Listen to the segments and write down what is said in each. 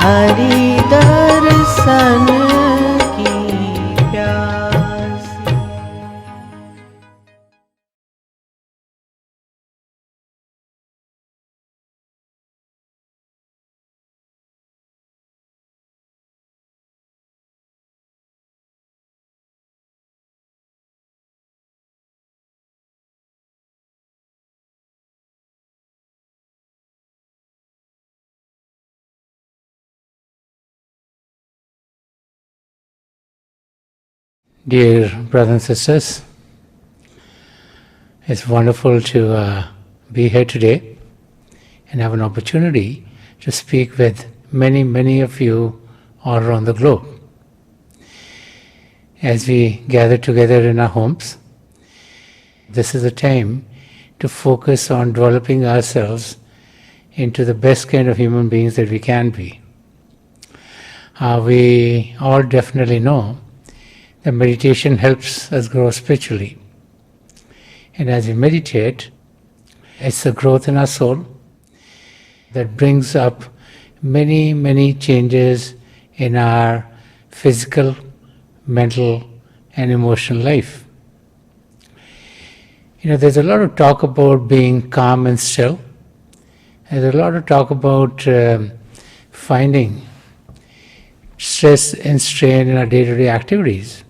हरि दर्शन की प्यास। Dear brothers and sisters, it's wonderful to be here today and have an opportunity to speak with many of you all around the globe. As we gather together in our homes, this is a time to focus on developing ourselves into the best kind of human beings that we can be. We all definitely know that meditation helps us grow spiritually. And as we meditate, it's a growth in our soul that brings up many changes in our physical, mental, and emotional life. There's a lot of talk about being calm and still. There's a lot of talk about finding stress and strain in our day-to-day activities.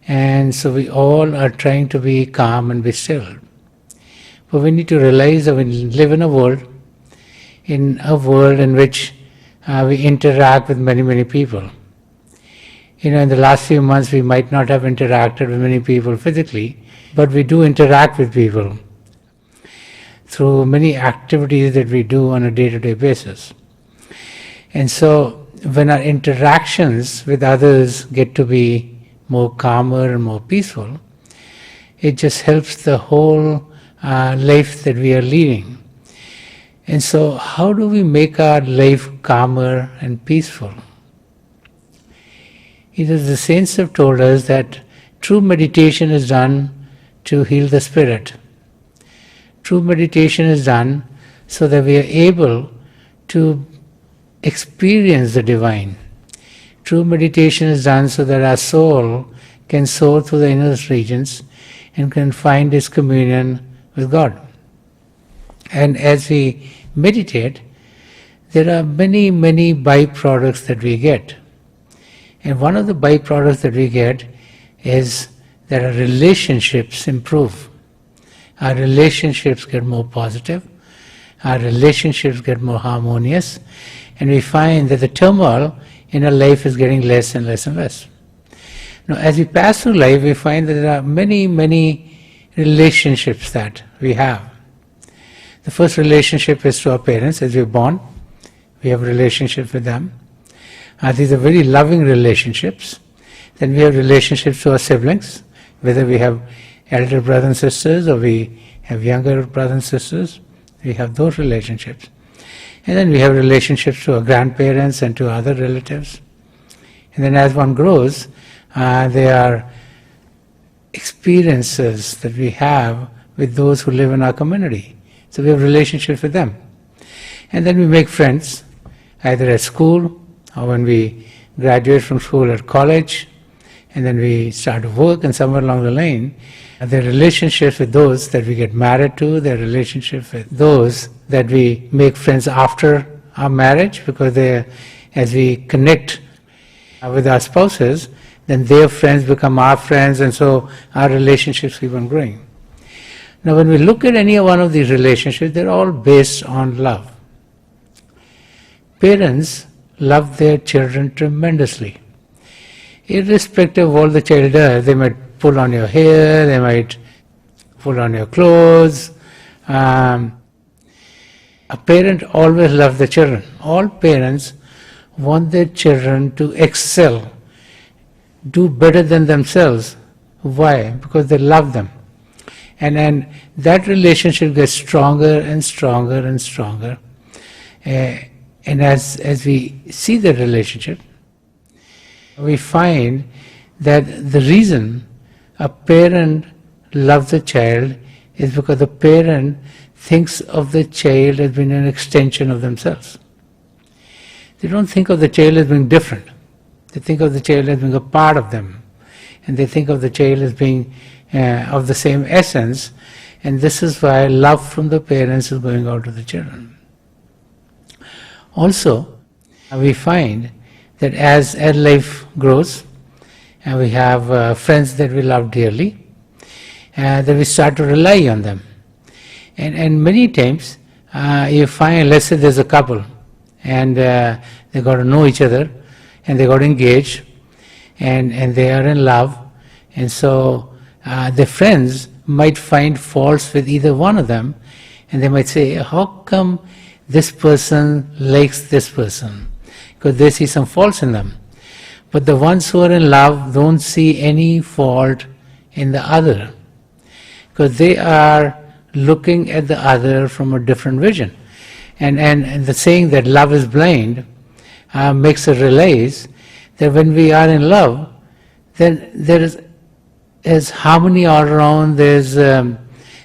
And so we all are trying to be calm and be still. But we need to realize that we live in a world in which we interact with many people. In the last few months we might not have interacted with many people physically, but we do interact with people through many activities that we do on a day-to-day basis. And so when our interactions with others get to be more calmer and more peaceful, it just helps the whole life that we are leading. And so how do we make our life calmer and peaceful? The saints have told us that true meditation is done to heal the spirit. True meditation is done so that we are able to experience the divine. True meditation is done so that our soul can soar through the inner regions and can find its communion with God. And as we meditate, there are many byproducts that we get. And one of the byproducts that we get is that our relationships improve. Our relationships get more positive. Our relationships get more harmonious. And we find that the turmoil in our life is getting less and less and less. Now, as we pass through life, we find that there are many relationships that we have. The first relationship is to our parents. As we're born, we have a relationship with them. These are very loving relationships. Then we have relationships to our siblings, whether we have elder brothers and sisters or we have younger brothers and sisters. We have those relationships. And then we have relationships to our grandparents and to other relatives. And then as one grows, there are experiences that we have with those who live in our community. So we have relationships with them. And then we make friends, either at school or when we graduate from school at college, and then we start to work, and somewhere along the line, there are relationships with those that we get married to, there are relationships with those that we make friends after our marriage, because as we connect with our spouses, then their friends become our friends, and so our relationships keep on growing. Now when we look at any one of these relationships, they're all based on love. Parents love their children tremendously. Irrespective of what the child does, they might pull on your hair, they might pull on your clothes. A parent always loves the children. All parents want their children to excel, do better than themselves. Why? Because they love them. And that relationship gets stronger and stronger and stronger. And as we see the relationship, we find that the reason a parent loves a child is because the parent thinks of the child as being an extension of themselves. they don't think of the child as being different. They think of the child as being a part of them. And they think of the child as being of the same essence. And this is why love from the parents is going out to the children. Also, we find that as life grows, and we have friends that we love dearly, that we start to rely on them. And many times, you find, let's say there's a couple, and they got to know each other, and they got engaged, and they are in love, and so the friends might find faults with either one of them, and they might say, how come this person likes this person? Because they see some faults in them. But the ones who are in love don't see any fault in the other, because they are looking at the other from a different vision. And the saying that love is blind makes us realize that when we are in love, then there's harmony all around, there's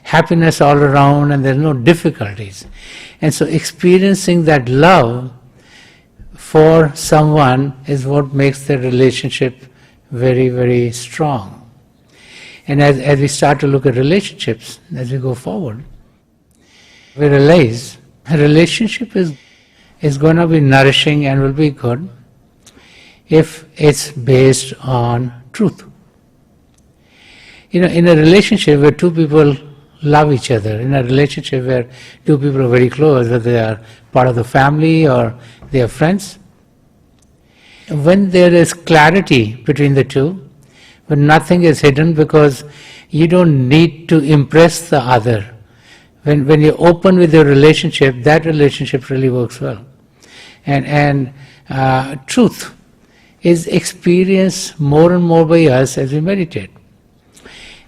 happiness all around, and there's no difficulties. And so experiencing that love for someone is what makes the relationship very, very strong. And as we start to look at relationships, as we go forward, we realize a relationship is going to be nourishing and will be good if it's based on truth. You know, in a relationship where two people love each other, in a relationship where two people are very close, whether they are part of the family or they are friends, when there is clarity between the two, when nothing is hidden, because you don't need to impress the other. When you're open with your relationship, that relationship really works well. And truth is experienced more and more by us as we meditate.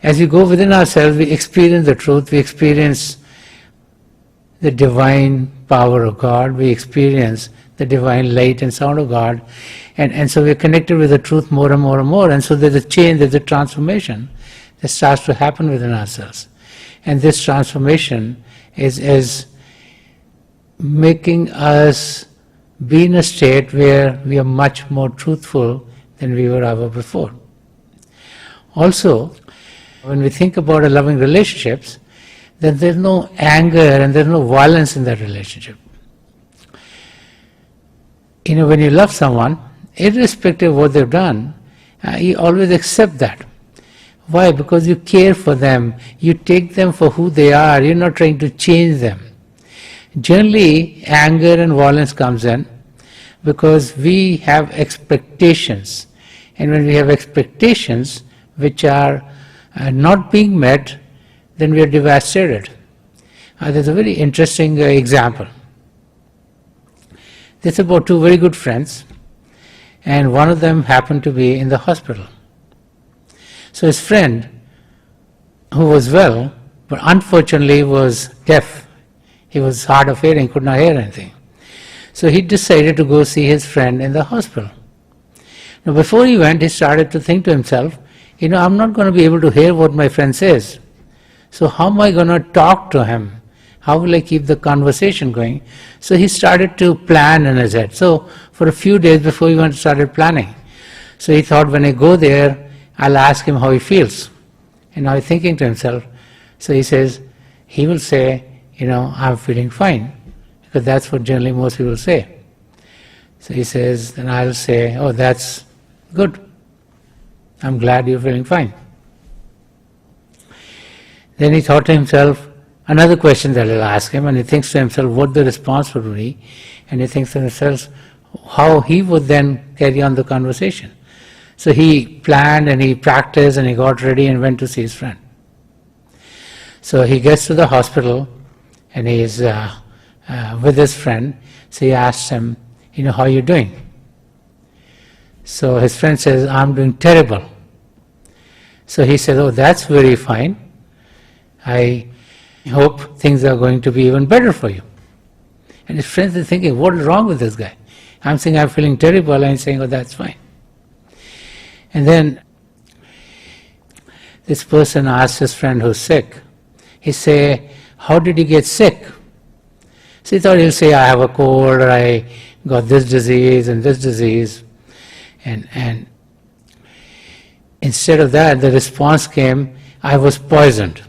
As we go within ourselves, we experience the truth, we experience the divine power of God, we experience the divine light and sound of God, and so we're connected with the truth more and more and more, and so there's a change, there's a transformation that starts to happen within ourselves. And this transformation is making us be in a state where we are much more truthful than we were ever before. Also, when we think about a loving relationships, then there's no anger and there's no violence in that relationship. You know, when you love someone, irrespective of what they've done, you always accept that. Why? Because you care for them, you take them for who they are, you're not trying to change them. Generally, anger and violence comes in because we have expectations. And when we have expectations which are not being met, then we are devastated. There's a very interesting example. There's about two very good friends, and one of them happened to be in the hospital. So his friend, who was well, but unfortunately was deaf, he was hard of hearing, could not hear anything. So he decided to go see his friend in the hospital. Now before he went, he started to think to himself, you know, I'm not going to be able to hear what my friend says. So how am I going to talk to him? How will I keep the conversation going? So he started to plan in his head. So for a few days before he went, started planning. So he thought, when I go there, I'll ask him how he feels. And now he's thinking to himself. So he says, he will say, you know, I'm feeling fine. Because that's what generally most people say. So he says, then I'll say, oh, that's good. I'm glad you're feeling fine. Then he thought to himself, another question that I'll ask him, and he thinks to himself what the response would be, and he thinks to himself how he would then carry on the conversation. So he planned and he practiced and he got ready and went to see his friend. So he gets to the hospital and he is with his friend. So he asks him, you know, how are you doing? So his friend says, I'm doing terrible. So he says, oh, that's very fine. I hope things are going to be even better for you. And his friends are thinking, what is wrong with this guy? I'm saying I'm feeling terrible, and he's saying, oh, that's fine. And then this person asks his friend who's sick, he say, how did he get sick? So he thought he'll say, I have a cold, or I got this disease and this disease. And instead of that, the response came, I was poisoned.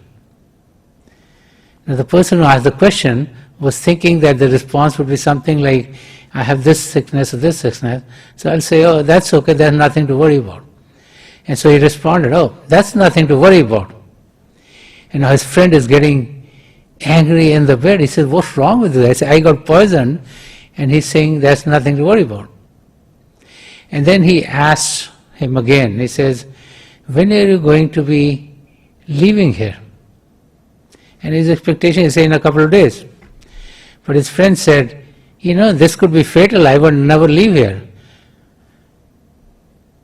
Now the person who asked the question was thinking that the response would be something like, I have this sickness or this sickness, so I'll say, oh, that's okay, there's nothing to worry about. And so he responded, oh, that's nothing to worry about. And now his friend is getting angry in the bed. He says, what's wrong with you? I said, I got poisoned. And he's saying, that's nothing to worry about. And then he asked him again, he says, when are you going to be leaving here? And his expectation is, say, in a couple of days. But his friend said, this could be fatal, I would never leave here.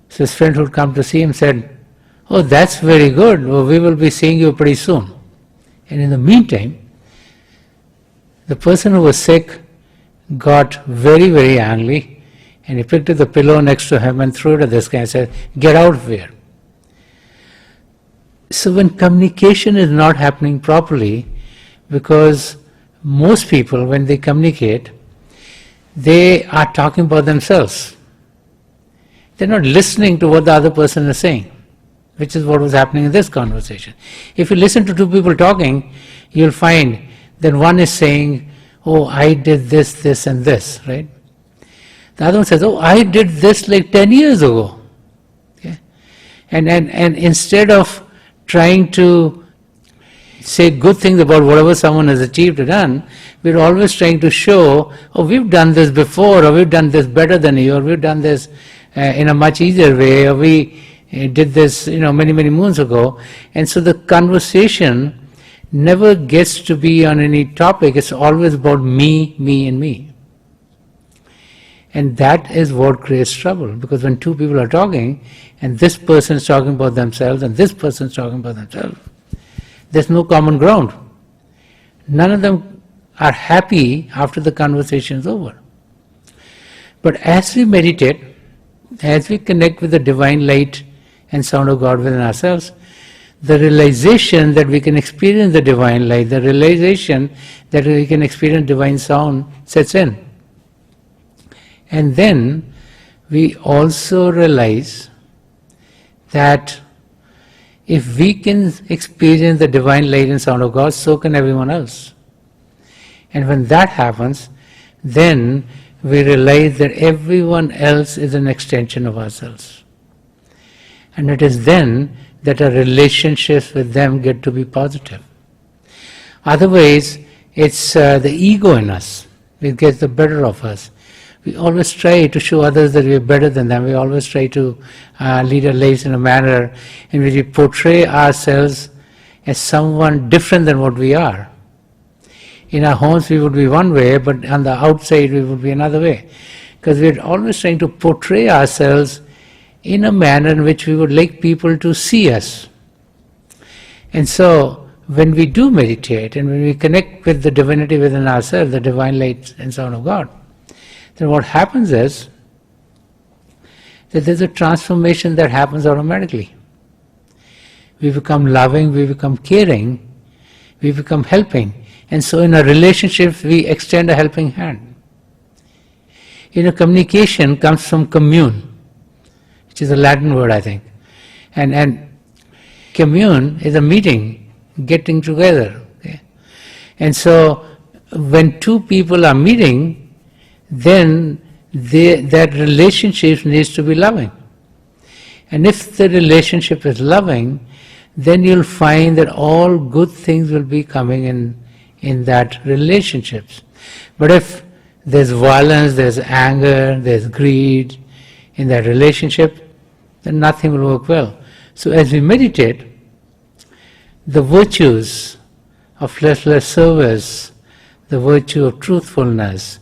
So his friend who had come to see him said, oh, that's very good, well, we will be seeing you pretty soon. And in the meantime, the person who was sick got very, very angry, and he picked up the pillow next to him and threw it at this guy and said, get out of here. So when communication is not happening properly, because most people, when they communicate, they are talking about themselves. They're not listening to what the other person is saying, which is what was happening in this conversation. If you listen to two people talking, you'll find that one is saying, oh, I did this, this and this, right? The other one says, oh, I did this like 10 years ago. Okay? And instead of trying to say good things about whatever someone has achieved or done, we're always trying to show, oh, we've done this before, or we've done this better than you, or we've done this in a much easier way, or we did this many, many moons ago. And so the conversation never gets to be on any topic, it's always about me, me and me. And that is what creates trouble, because when two people are talking, and this person is talking about themselves, and this person is talking about themselves, there's no common ground. None of them are happy after the conversation is over. But as we meditate, as we connect with the divine light and sound of God within ourselves, the realization that we can experience the divine light, the realization that we can experience divine sound sets in. And then we also realize that if we can experience the divine light and sound of God, so can everyone else. And when that happens, then we realize that everyone else is an extension of ourselves. And it is then that our relationships with them get to be positive. Otherwise, it's the ego in us which gets the better of us. We always try to show others that we are better than them. We always try to lead our lives in a manner in which we portray ourselves as someone different than what we are. In our homes we would be one way, but on the outside we would be another way. Because we are always trying to portray ourselves in a manner in which we would like people to see us. And so when we do meditate and when we connect with the divinity within ourselves, the divine light and sound of God, then what happens is that there's a transformation that happens automatically. We become loving, we become caring, we become helping. And so in our relationships we extend a helping hand. Communication comes from commune, which is a Latin word, I think. And commune is a meeting, getting together. Okay? And so when two people are meeting, then that relationship needs to be loving. And if the relationship is loving, then you'll find that all good things will be coming in that relationships. But if there's violence, there's anger, there's greed in that relationship, then nothing will work well. So as we meditate, the virtues of fleshless service, the virtue of truthfulness,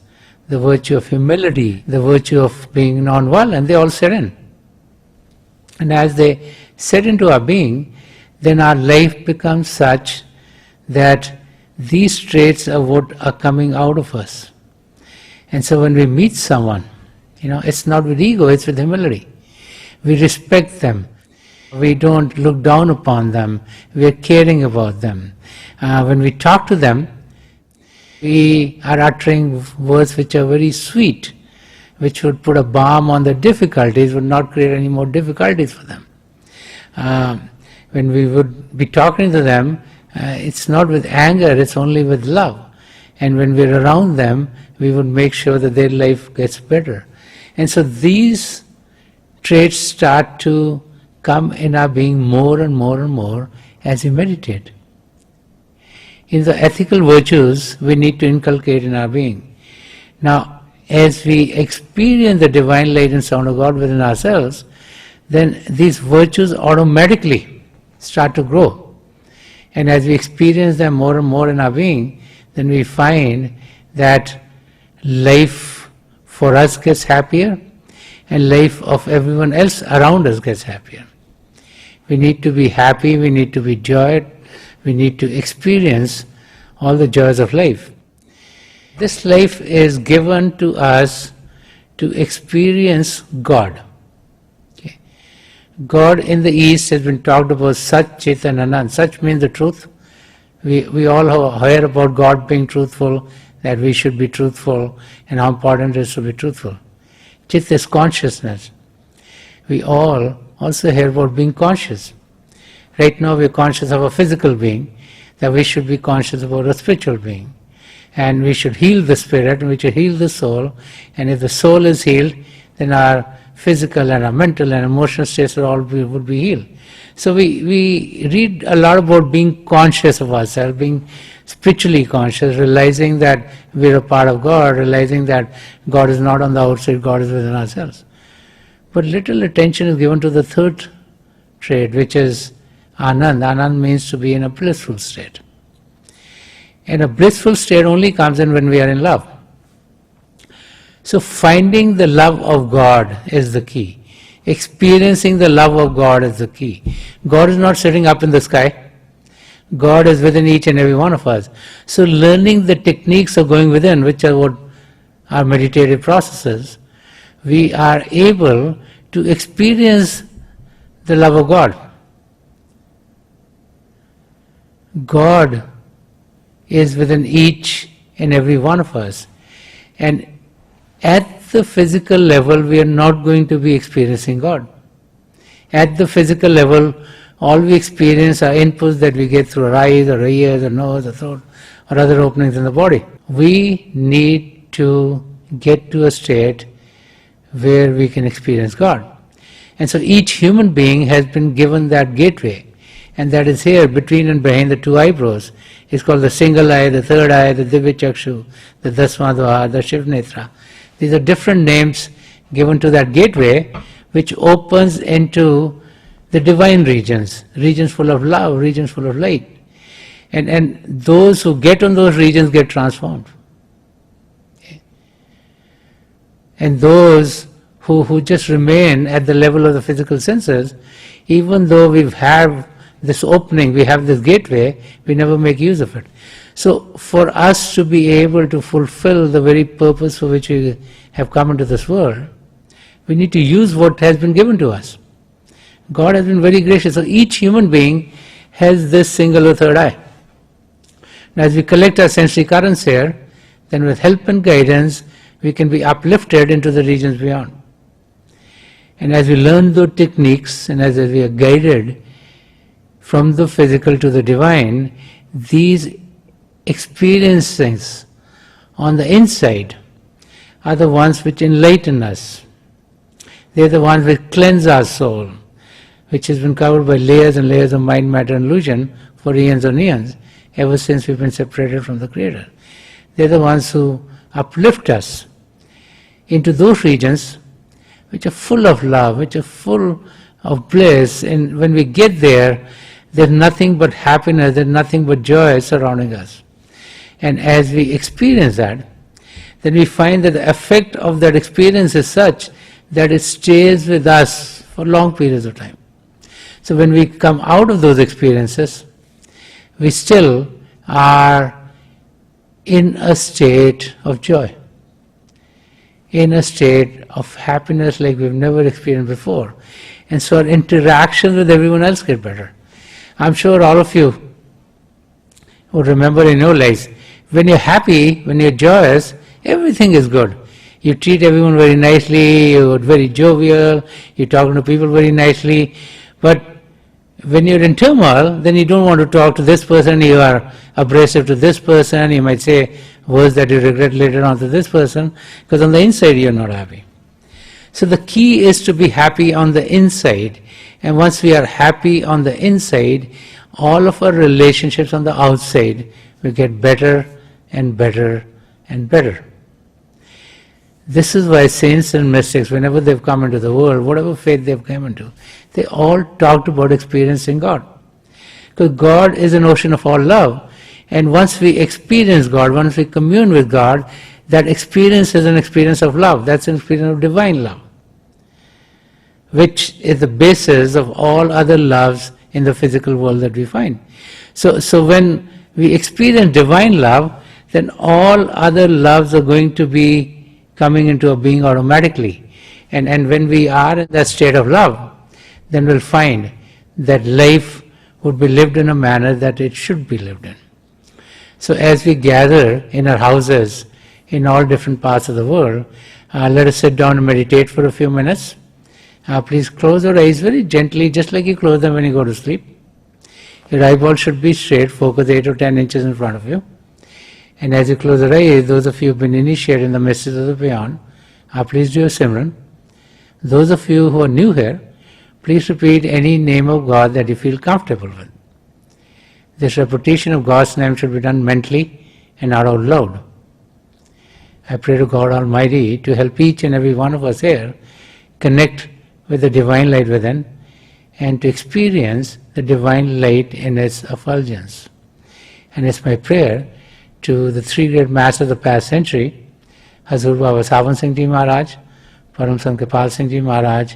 the virtue of humility, the virtue of being non-violent, they all set in. And as they set into our being, then our life becomes such that these traits are what are coming out of us. And so when we meet someone, it's not with ego, it's with humility. We respect them. We don't look down upon them. We are caring about them. When we talk to them, we are uttering words which are very sweet, which would put a balm on the difficulties, would not create any more difficulties for them. When we would be talking to them, it's not with anger, it's only with love. And when we're around them, we would make sure that their life gets better. And so these traits start to come in our being more and more and more as we meditate. In the ethical virtues, we need to inculcate in our being. Now, as we experience the divine light and sound of God within ourselves, then these virtues automatically start to grow. And as we experience them more and more in our being, then we find that life for us gets happier and life of everyone else around us gets happier. We need to be happy, we need to be joyed, we need to experience all the joys of life. This life is given to us to experience God. Okay. God in the East has been talked about Sat, Chit and Anand. Sat means the truth. We all hear about God being truthful, that we should be truthful, and how important it is to be truthful. Chit is consciousness. We all also hear about being conscious. Right now we are conscious of a physical being, that we should be conscious about a spiritual being. And we should heal the spirit, and we should heal the soul. And if the soul is healed, then our physical and our mental and emotional states would be healed. So we read a lot about being conscious of ourselves, being spiritually conscious, realizing that we're a part of God, realizing that God is not on the outside, God is within ourselves. But little attention is given to the third trait, which is Anand. Anand means to be in a blissful state. And a blissful state only comes in when we are in love. So finding the love of God is the key. Experiencing the love of God is the key. God is not sitting up in the sky. God is within each and every one of us. So learning the techniques of going within, which are what our meditative processes, we are able to experience the love of God. God is within each and every one of us. And at the physical level, we are not going to be experiencing God. At the physical level, all we experience are inputs that we get through our eyes, our ears, our nose, our throat, or other openings in the body. We need to get to a state where we can experience God. And so each human being has been given that gateway. And that is here, between and behind the two eyebrows. It's called the single eye, the third eye, the Divya Chakshu, the Dasmadvaha, the Shiv Netra. These are different names given to that gateway, which opens into the divine regions, regions full of love, regions full of light. And those who get on those regions get transformed. Okay. And those who just remain at the level of the physical senses, even though we have this opening, we have this gateway, we never make use of it. So for us to be able to fulfill the very purpose for which we have come into this world, we need to use what has been given to us. God has been very gracious. So each human being has this single or third eye. Now as we collect our sensory currents here, then with help and guidance, we can be uplifted into the regions beyond. And as we learn those techniques, and as we are guided from the physical to the divine, these experiences on the inside are the ones which enlighten us. They are the ones which cleanse our soul, which has been covered by layers and layers of mind, matter and illusion for eons and eons, ever since we've been separated from the Creator. They are the ones who uplift us into those regions which are full of love, which are full of bliss, and when we get there, there's nothing but happiness, there's nothing but joy surrounding us. And as we experience that, then we find that the effect of that experience is such that it stays with us for long periods of time. So when we come out of those experiences, we still are in a state of joy, in a state of happiness like we've never experienced before. And so our interactions with everyone else get better. I'm sure all of you would remember in your lives, when you're happy, when you're joyous, everything is good. You treat everyone very nicely, you're very jovial, you're talking to people very nicely, but when you're in turmoil, then you don't want to talk to this person, you are abrasive to this person, you might say words that you regret later on to this person, because on the inside you're not happy. So the key is to be happy on the inside, and once we are happy on the inside, all of our relationships on the outside will get better and better and better. This is why saints and mystics, whenever they've come into the world, whatever faith they've come into, they all talked about experiencing God. Because God is an ocean of all love. And once we experience God, once we commune with God, that experience is an experience of love. That's an experience of divine love, which is the basis of all other loves in the physical world that we find. So when we experience divine love, then all other loves are going to be coming into a being automatically. And when we are in that state of love, then we'll find that life would be lived in a manner that it should be lived in. So as we gather in our houses in all different parts of the world, let us sit down and meditate for a few minutes. Please close your eyes very gently, just like you close them when you go to sleep. Your eyeball should be straight, focus 8 or 10 inches in front of you. And as you close your eyes, those of you who have been initiated in the mysteries of the beyond, please do a Simran. Those of you who are new here, please repeat any name of God that you feel comfortable with. This repetition of God's name should be done mentally and not out loud. I pray to God Almighty to help each and every one of us here connect with the divine light within and to experience the divine light in its effulgence. And it's my prayer to the three great masters of the past century, Hazur Baba Savan Singh Ji Maharaj, Param Sant Kripal Singh Ji Maharaj,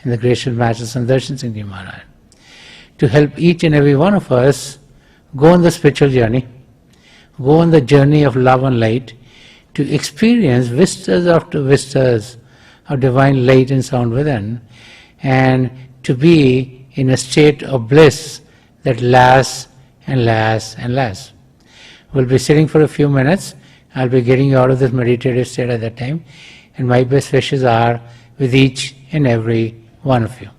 and the gracious Master Sant Darshan Singh Ji Maharaj, to help each and every one of us go on the spiritual journey, go on the journey of love and light, to experience vistas after vistas of divine light and sound within, and to be in a state of bliss that lasts and lasts and lasts. We'll be sitting for a few minutes. I'll be getting you out of this meditative state at that time, and my best wishes are with each and every one of you.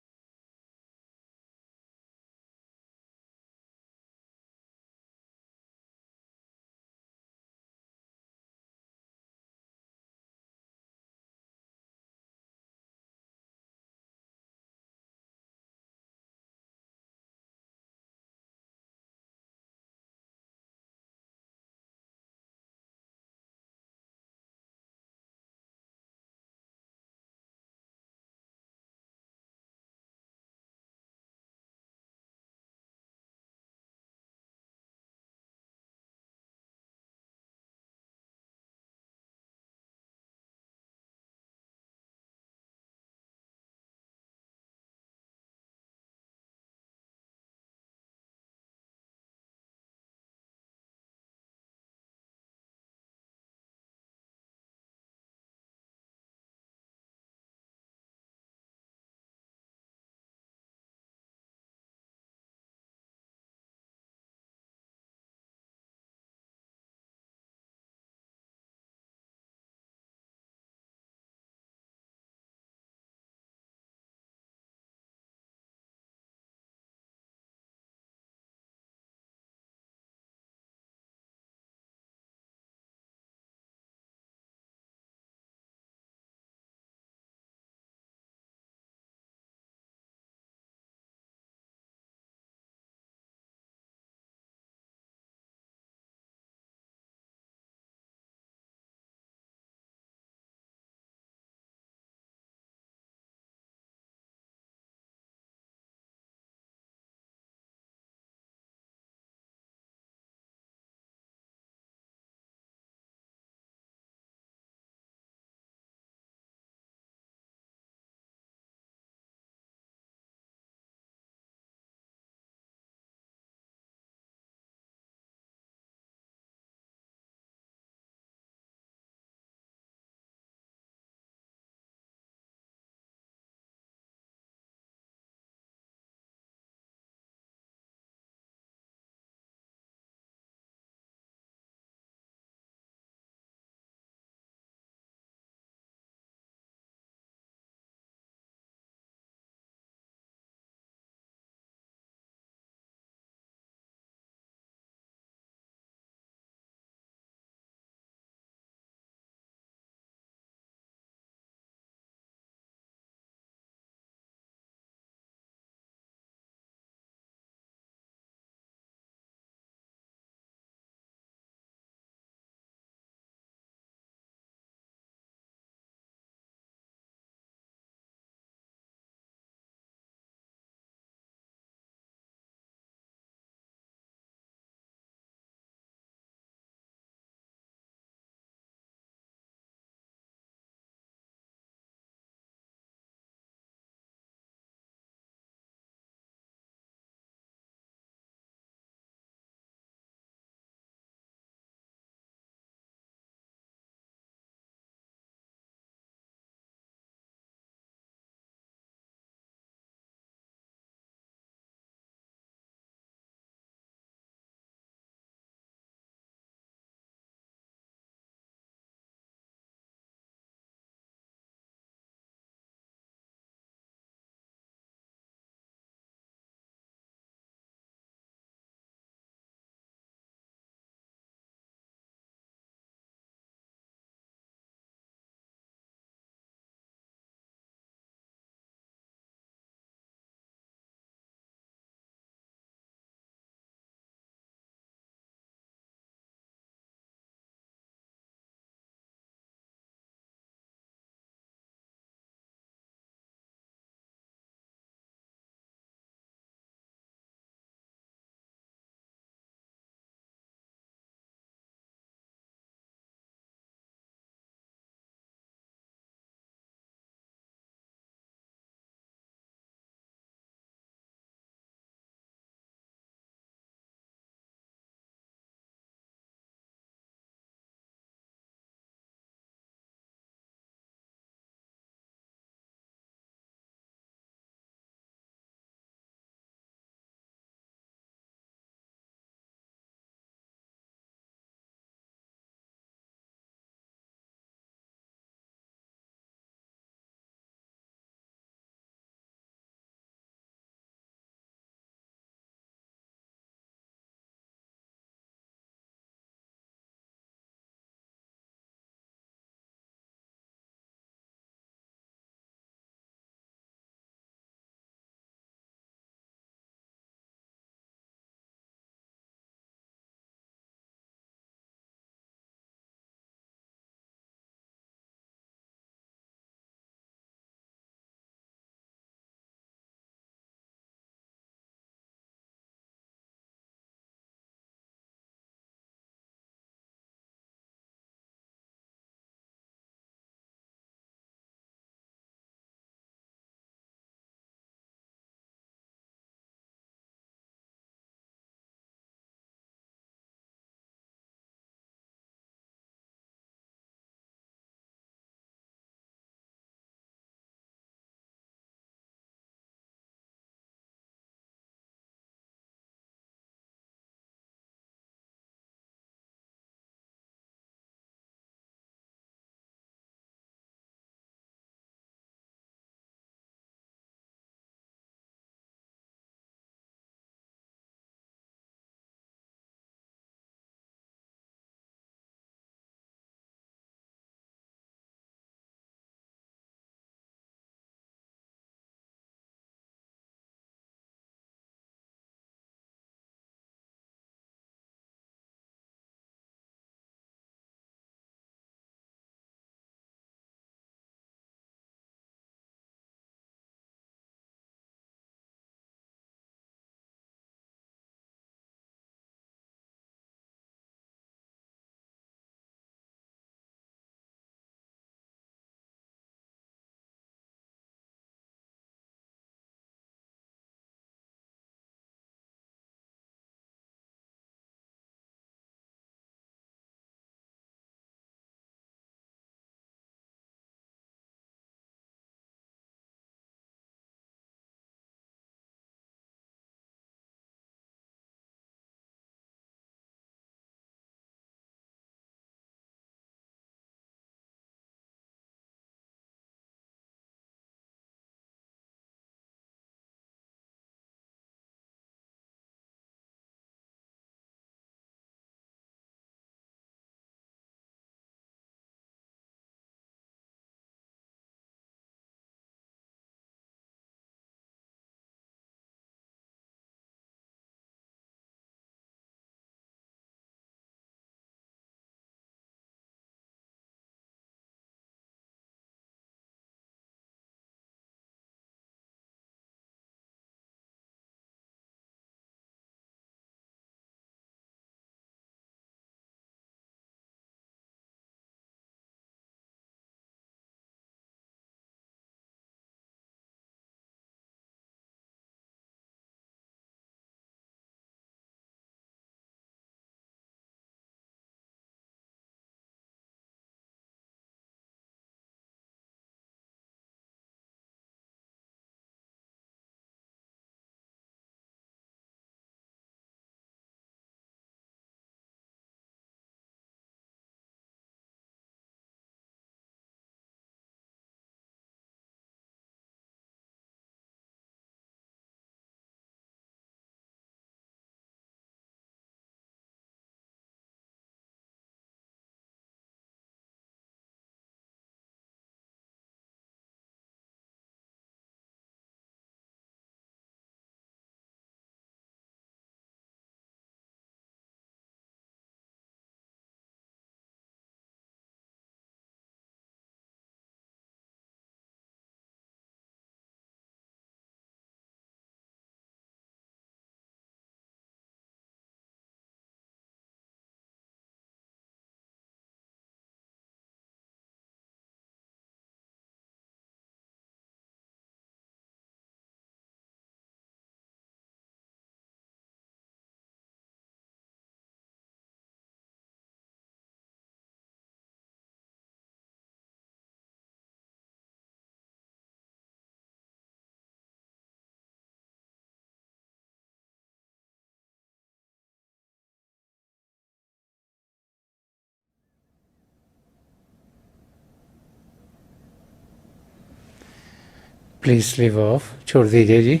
Please leave off. छोड़ दीजिए जी.